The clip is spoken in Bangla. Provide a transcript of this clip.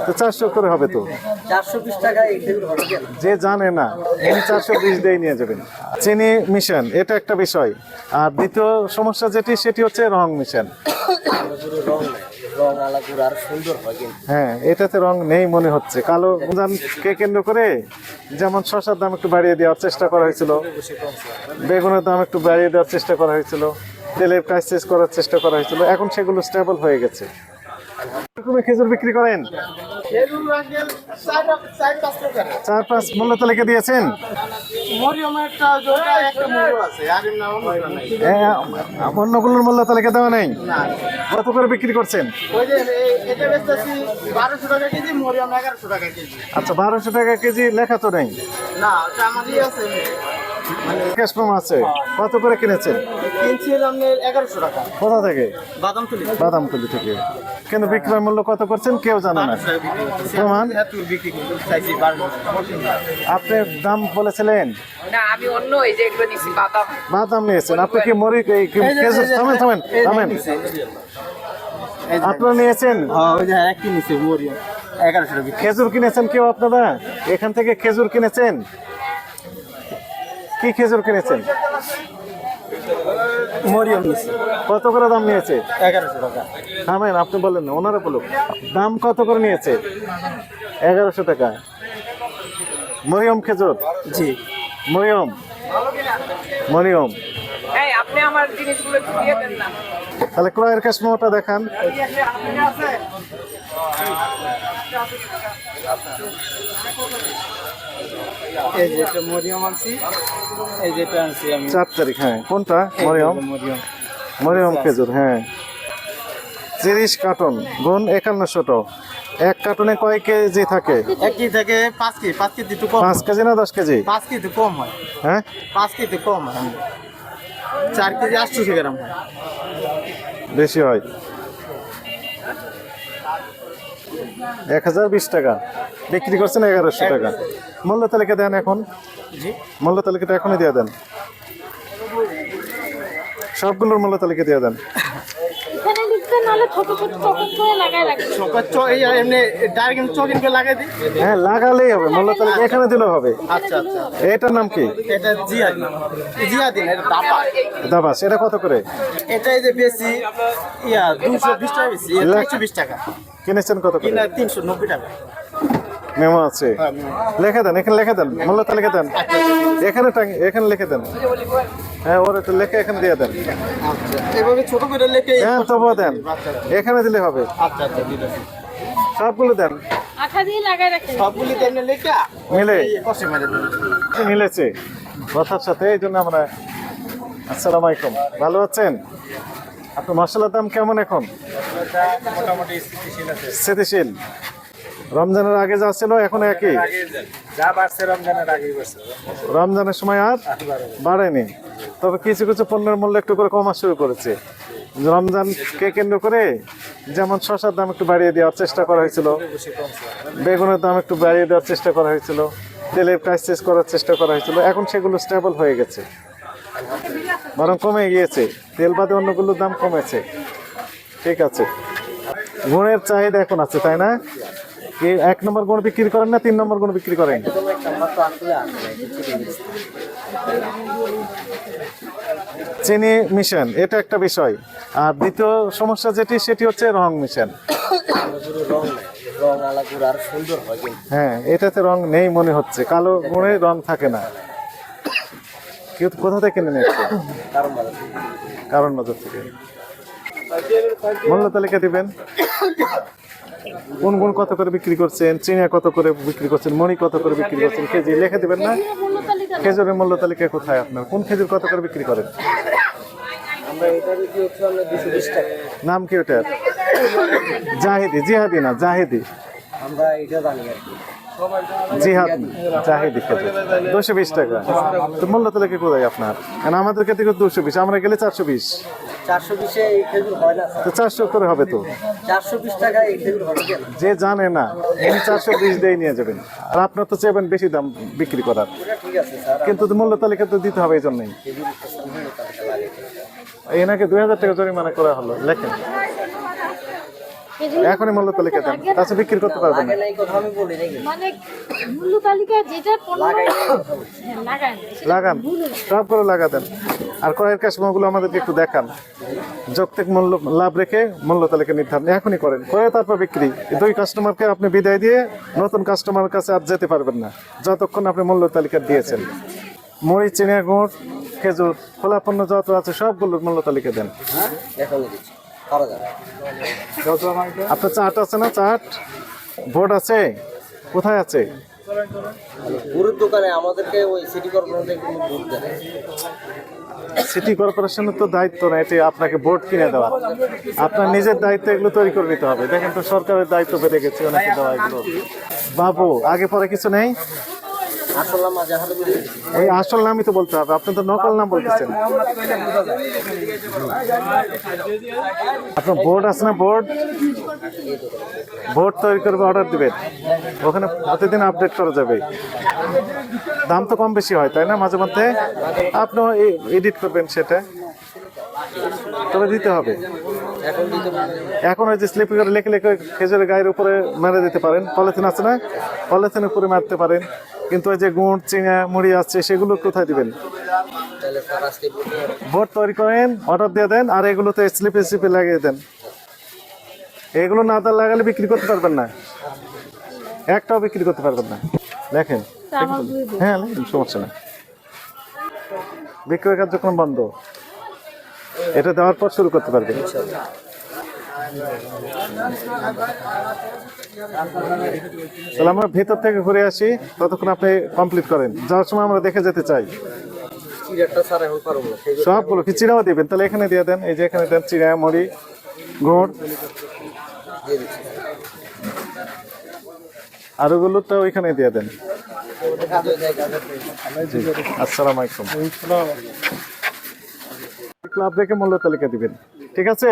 তো 400 করে হবে তো। 420 টাকায় এই খেজুর হবে কেন? যে জানে না উনি 420 দিয়ে নিয়ে যাবেন। চিনি মিশন, এটা একটা বিষয়। আর দ্বিতীয় সমস্যা সেটি হচ্ছে রং মিশন। রং নাই, রং আলাদা আর সুন্দর হয় কিন্তু। হ্যাঁ, এটাতে রং নেই মনে হচ্ছে। কালো কে কেন্দ্র করে যেমন শসার দাম একটু বাড়িয়ে দেওয়ার চেষ্টা করা হয়েছিল, বেগুনের দাম একটু বাড়িয়ে দেওয়ার চেষ্টা করা হয়েছিল, তেলের প্রাইস চেঞ্জ করার চেষ্টা করা হয়েছিল, এখন সেগুলো স্টেবল হয়ে গেছে। খেজুর বিক্রি করেন 4-5 মূল্য তালিকা দিয়েছেন। অন্যগুলোর মূল্য তালিকা দেওয়া নেই। কত করে বিক্রি করছেন? আচ্ছা, 1200 টাকা কেজি লেখা তো নেই। ক্যাশ প্রোমো আছে। কত করে কিনেছেন? কিনছিলাম 1100 টাকা। কোথা থেকে? বাদামতলি থেকে। কিন্তু বিক্রয় মূল্য কত করছেন কেউ জানে না। প্রমাণ? আপনি দাম বলেছিলেন? না, আমি অন্য এই যে এগুলো নিছি বাদাম। বাদাম নিয়েছেন আপনি? কি খেজুর? থামেন। আপনারা নিয়েছেন? খেজুর কিনেছেন কেউ আপনারা? এখান থেকে খেজুর কিনেছেন? কি খেজুর কিনেছেন? মরিয়ম নিছি। কত করে দাম নিয়েছে? 1100 টাকা। থামেন, আপনি বলেন না, ওনারা বলুক। দাম কত করে নিয়েছে? 1100 টাকা। মরিয়ম খেজুর? জি। মরিয়ম। এই আপনি আমার জিনিসগুলো একটু দিয়ে দেন না। তাহলে ক্রয়ের ক্যাশ মেমোটা দেখান। এই যে এটা মরিয়ম আনছি, এই যেটা আনছি আমি 4 তারিখ। হ্যাঁ, কোনটা? মরিয়ম খেজুর। হ্যাঁ, 30 কার্টন গুণ 5100। এক কার্টনে কয় কেজি থাকে? 1 কেজি থেকে 5 কেজি। 5 কেজি একটু কম। 5 কেজি না 10 কেজি? 5 কেজি একটু কম হয়। হ্যাঁ, 5 কেজি কম হয়। 4 কেজি 800 গ্রাম হয়। বেশি হয়। 1020 টাকা বিক্রি করছেন, 1100 টাকা। মূল্য তালিকা দেন এখন। জি, মূল্য তালিকাটা এখনই দিয়ে দেন। সবগুলোর মূল্য তালিকা দিয়ে দেন। এখানে লিখতে নালে ছোট ছোট চকচ করে লাগায় রাখবে। এই এমনি ডাইরেক্ট চকিং করে লাগাই দিই। হ্যাঁ, লাগালেই হবে। মূল্য তালিকা এখানে দিলেও হবে। আচ্ছা। এটার নাম কি? এটা জিয়াদিন, এটা দাবাস। এটা কত করে? এটা এই যে বেশি 220 টাকা বেশি, 120 টাকা। কিনেছেন কত করে? কিনা 390 টাকা। মেমো আছে, লিখে দেন। এখানে লিখে দেন, মূল্য তালিকা দেন। এখানে লিখে দেন। হ্যাঁ, ওর একটু লিখে এখানে দিয়ে দেন। আচ্ছা, এভাবে ছোট করে লিখে হ্যাঁ, তবুও দেন, এখানে দিলে হবে। আচ্ছা, দিতেছি। সবগুলো দেন। আঠা দিয়ে লাগায় রাখেন। সবগুলি তেমনি লিখে মিলে কষে মেরে দিন। মিলেছে কথার সাথে, এই জন্য আমরা। আসসালামু আলাইকুম, ভালো আছেন? আপনার মশলার দাম কেমন এখন? মোটামুটি স্থিতিশীল। রমজানের আগে যা ছিল এখন একই? যা বাড়ছে রমজানের আগেই বাড়ছে। রমজানের সময় আর বাড়েনি, তবে কিছু কিছু পণ্যের মূল্য একটু করে কমা শুরু করেছে। রমজানকে কেন্দ্র করে যেমন শসার দাম একটু বাড়িয়ে দেওয়ার চেষ্টা করা হয়েছিল, বেগুনের দাম একটু বাড়িয়ে দেওয়ার চেষ্টা করা হয়েছিল, তেলের প্রাইস চেঞ্জ করার চেষ্টা করা হয়েছিল, এখন সেগুলো স্টেবল হয়ে গেছে, বরং কমে গিয়েছে। তেল বাদে অন্যগুলোর দাম কমেছে। ঠিক আছে, গুণের চাহিদা এখন আছে, তাই না? কি 1 নম্বর গুণ বিক্রি করেন না 3 নম্বর গুণ বিক্রি করেন? চিনি মিশন, এটা একটা বিষয়। আর দ্বিতীয় সমস্যা সেটি হচ্ছে রং মিশন। রং আলাদা আর সুন্দর হয় কিন্তু। হ্যাঁ, এটাতে রং নেই মনে হচ্ছে। কালো গুণে রং থাকে না। কেউ কোথা থেকে কিনে নিচ্ছে? কারণ বাজার থেকে। মূল্য তালিকা দিবেন। কোন গুণ কত করে বিক্রি করছেন, চিনিয়া কত করে বিক্রি করছেন, মণি কত করে বিক্রি করছেন, কেজি লিখে দিবেন না? খেজুরের মূল্য তালিকা কোথায় আপনার? কোন খেজুর কত করে বিক্রি করেন? আমরা এটা বিক্রি হচ্ছে 220 টাকা। নাম কি ওটার? জিহাদি না জাহিদি? আমরা এটা জানি আর কি। জাহিদি খেজুর 220 টাকা। তো মূল্য তালিকা কোথায় আপনার? কারণ আমাদের ক্ষেত্রে 220, আমরা গেলে 420। 420 এই খেজুর হয় না। তো 400 করে হবে তো। 420 টাকা এই খেজুর হবে কেন? যে জানে না উনি 420 দিয়ে নিয়ে যাবেন, আর আপনার তো চাইবেন বেশি দাম বিক্রি করার। ঠিক আছে স্যার, কিন্তু মূল্য তালিকা তো দিতে হবে, এই জন্যই এনাকে 2000 টাকা জরিমানা করা হলো। লেখেন কেজি এখনই মূল্য তালিকা দেন, তাছাড়া বিক্রি করতে পারবেন না। এই কথা আমি বলি নাকি মানে মূল্য তালিকায় যেটা পণ্য হ্যাঁ, লাগান সেটা লাগান, ভুল হলো। সবগুলো লাগা দেন। আর ক্রয়ের কাস্টমারগুলো আমাদেরকে একটু দেখান, যৌক্তিক মূল্য লাভ রেখে মূল্য তালিকা নির্ধারণ এখনই করেন, করে তারপর বিক্রি। এই দুই কাস্টমারকে আপনি বিদায় দিয়ে নতুন কাস্টমারের কাছে আর যেতে পারবেন না যতক্ষণ আপনি মূল্য তালিকা দিয়েছেন। মুড়ি, চিনিয়া গুড়, খেজুর, খোলা পণ্য যত আছে সবগুলোর মূল্য তালিকা দেন। এখন দিচ্ছি করা যাবে আপনার চাট আছে না? চাট বোর্ড আছে? কোথায় আছে? গুরুর দোকানে আমাদেরকে ওই সিটি কর্পোরেশন থেকে কোনো দুধ দেয় সিটি কর্পোরেশনের তো দায়িত্ব না এটি আপনাকে বোর্ড কিনে দেওয়া, আপনার নিজের দায়িত্ব এগুলো তৈরি করে নিতে হবে। দেখেন তো সরকারের দায়িত্ব বেড়ে গেছে অনেকে দেওয়া এগুলো। বাবু, আগে পরে কিছু নেই? আসলে মাঝে হাতে বলে ওই আসল নামই তো বলতে হবে, আপনি তো নকল নাম বলতেছেন। আপনার বোর্ড আছে না? বোর্ড বোর্ড তৈরি করবে, অর্ডার দিবেন, ওখানে প্রতিদিন আপডেট করা যাবে। দাম তো কম বেশি হয় তাই না মাঝে মধ্যে, আপনি এডিট করবেন সেটা, তবে দিতে হবে। এখন দিতে বলে এখন ওই যে স্লিপ করে লেখে লেখে খেজুরের গায়ের উপরে মেরে দিতে পারেন, পলিথিন আছে না, পলিথিনের উপরে মারতে পারেন। কিন্তু ওই যে গুড়, চিঙা, মুড়ি আছে সেগুলো কোথায় দিবেন? তাহলে স্যার আজকে বলতে বোর্ড তৈরি করেন, অর্ডার দিয়ে দেন, আর এগুলোতে স্লিপে স্লিপে লাগিয়ে দেন। এগুলো না দাঁড় লাগালে বিক্রি করতে পারবেন না, একটাও বিক্রি করতে পারবেন না। দেখেন, তা আমার দুই বোন। হ্যাঁ লিখুন, সমস্যা না। বিক্রয় কার্যক্রম বন্ধ, এটা দেওয়ার পর শুরু করতে পারবেন। তাহলে আমরা ভেতর থেকে ঘুরে আসি, ততক্ষণ আপনি কমপ্লিট করেন। যাওয়ার সময় আমরা দেখে যেতে চাই চিড়াটা স্যার এখন পারবো না সেই সবগুলো। কি চিড়াও দিবেন? তাহলে এখানে দিয়ে দেন, এই যে এখানে দেন চিড়া, মুড়ি, গুড়, দিয়ে দিচ্ছি আর ওগুলো তো ওইখানে দিয়ে দেন। কাজে জায়গা জি, আসসালামু আলাইকুম। ক্লাব দেখে মূল্য তালিকা দিবেন, ঠিক আছে?